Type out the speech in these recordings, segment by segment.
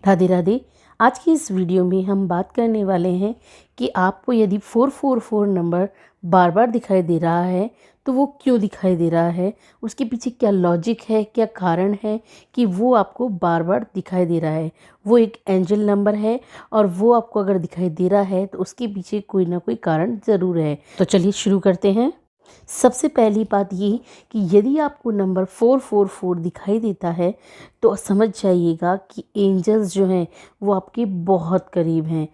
राधे राधे। आज की इस वीडियो में हम बात करने वाले हैं कि आपको यदि 444 नंबर बार बार दिखाई दे रहा है तो वो क्यों दिखाई दे रहा है, उसके पीछे क्या लॉजिक है, क्या कारण है कि वो आपको बार बार दिखाई दे रहा है। वो एक एंजल नंबर है और वो आपको अगर दिखाई दे रहा है तो उसके पीछे कोई ना कोई कारण ज़रूर है। तो चलिए शुरू करते हैं। सबसे पहली बात ये कि यदि आपको नंबर 444 दिखाई देता है तो समझ जाइएगा कि एंजल्स जो हैं वो आपके बहुत करीब हैं।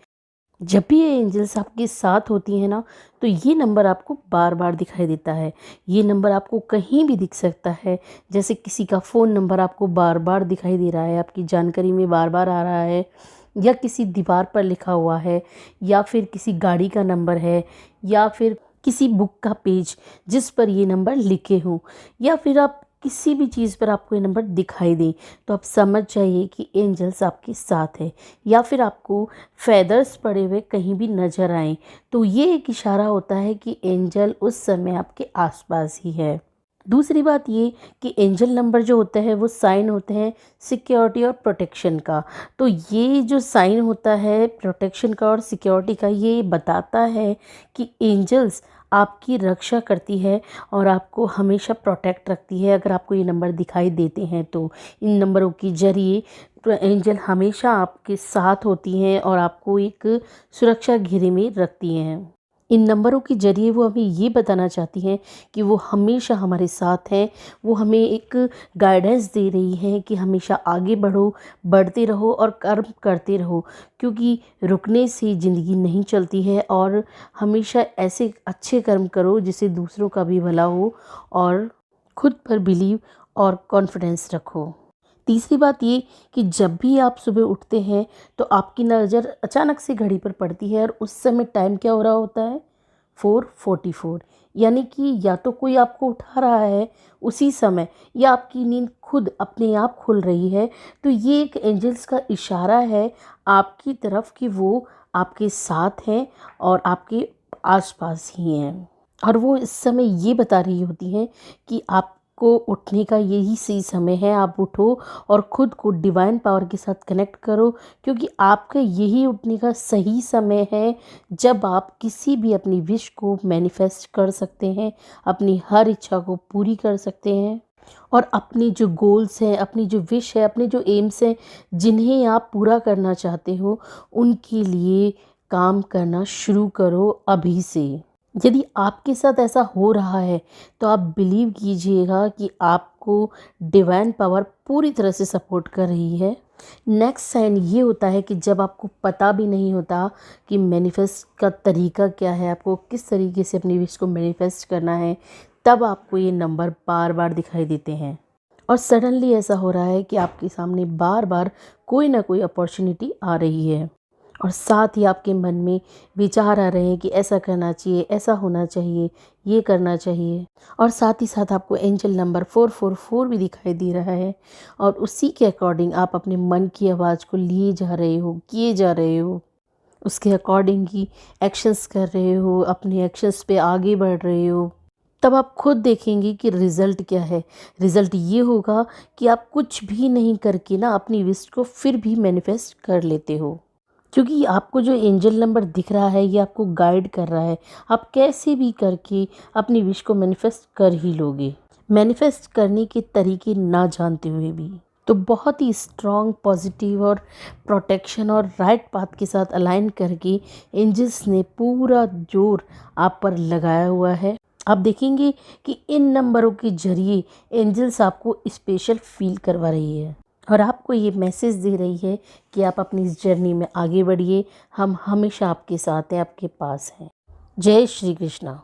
जब भी ये एंजल्स आपके साथ होती हैं ना, तो ये नंबर आपको बार बार दिखाई देता है। ये नंबर आपको कहीं भी दिख सकता है। जैसे किसी का फ़ोन नंबर आपको बार बार दिखाई दे रहा है, आपकी जानकारी में बार बार आ रहा है, या किसी दीवार पर लिखा हुआ है, या फिर किसी गाड़ी का नंबर है, या फिर किसी बुक का पेज जिस पर ये नंबर लिखे हों, या फिर आप किसी भी चीज़ पर आपको ये नंबर दिखाई दें, तो आप समझ जाइए कि एंजल्स आपके साथ है। या फिर आपको फेदर्स पड़े हुए कहीं भी नज़र आएँ, तो ये एक इशारा होता है कि एंजल उस समय आपके आसपास ही है। दूसरी बात ये कि एंजल नंबर जो होता है वो साइन होते हैं सिक्योरिटी और प्रोटेक्शन का। तो ये जो साइन होता है प्रोटेक्शन का और सिक्योरिटी का, ये बताता है कि एंजल्स आपकी रक्षा करती है और आपको हमेशा प्रोटेक्ट रखती है। अगर आपको ये नंबर दिखाई देते हैं तो इन नंबरों के ज़रिए एंजल हमेशा आपके साथ होती हैं और आपको एक सुरक्षा घेरे में रखती हैं। इन नंबरों के ज़रिए वो हमें ये बताना चाहती हैं कि वो हमेशा हमारे साथ हैं। वो हमें एक गाइडेंस दे रही हैं कि हमेशा आगे बढ़ो, बढ़ते रहो और कर्म करते रहो, क्योंकि रुकने से ज़िंदगी नहीं चलती है। और हमेशा ऐसे अच्छे कर्म करो जिससे दूसरों का भी भला हो और खुद पर बिलीव और कॉन्फिडेंस रखो। तीसरी बात ये कि जब भी आप सुबह उठते हैं तो आपकी नज़र अचानक से घड़ी पर पड़ती है और उस समय टाइम क्या हो रहा होता है, 4:44। यानी कि या तो कोई आपको उठा रहा है उसी समय, या आपकी नींद खुद अपने आप खुल रही है। तो ये एक एंजल्स का इशारा है आपकी तरफ कि वो आपके साथ हैं और आपके आसपास ही हैं। और वो इस समय ये बता रही होती हैं कि आपको उठने का यही सही समय है। आप उठो और ख़ुद को डिवाइन पावर के साथ कनेक्ट करो, क्योंकि आपका यही उठने का सही समय है जब आप किसी भी अपनी विश को मैनिफेस्ट कर सकते हैं, अपनी हर इच्छा को पूरी कर सकते हैं। और अपनी जो गोल्स हैं, अपनी जो विश है, अपने जो एम्स हैं, जिन्हें आप पूरा करना चाहते हो, उनके लिए काम करना शुरू करो अभी से। यदि आपके साथ ऐसा हो रहा है तो आप बिलीव कीजिएगा कि आपको डिवाइन पावर पूरी तरह से सपोर्ट कर रही है। नेक्स्ट साइन ये होता है कि जब आपको पता भी नहीं होता कि मैनिफेस्ट का तरीका क्या है, आपको किस तरीके से अपनी विश को मैनिफेस्ट करना है, तब आपको ये नंबर बार बार दिखाई देते हैं। और सडनली ऐसा हो रहा है कि आपके सामने बार बार कोई ना कोई अपॉर्चुनिटी आ रही है, और साथ ही आपके मन में विचार आ रहे हैं कि ऐसा करना चाहिए, ऐसा होना चाहिए, ये करना चाहिए। और साथ ही साथ आपको एंजल नंबर 444 भी दिखाई दे रहा है, और उसी के अकॉर्डिंग आप अपने मन की आवाज़ को लिए जा रहे हो, किए जा रहे हो, उसके अकॉर्डिंग ही एक्शंस कर रहे हो, अपने एक्शंस पे आगे बढ़ रहे हो। तब आप खुद देखेंगे कि रिज़ल्ट क्या है। रिज़ल्ट ये होगा कि आप कुछ भी नहीं करके ना अपनी विश को फिर भी मैनिफेस्ट कर लेते हो, क्योंकि आपको जो एंजल नंबर दिख रहा है ये आपको गाइड कर रहा है। आप कैसे भी करके अपनी विश को मैनिफेस्ट कर ही लोगे, मैनिफेस्ट करने के तरीके ना जानते हुए भी। तो बहुत ही स्ट्रॉन्ग, पॉजिटिव और प्रोटेक्शन और राइट पाथ के साथ अलाइन करके एंजल्स ने पूरा जोर आप पर लगाया हुआ है। आप देखेंगे कि इन नंबरों के ज़रिए एंजल्स आपको स्पेशल फील करवा रही है और आपको ये मैसेज दे रही है कि आप अपनी इस जर्नी में आगे बढ़िए। हम हमेशा आपके साथ हैं, आपके पास हैं। जय श्री कृष्णा।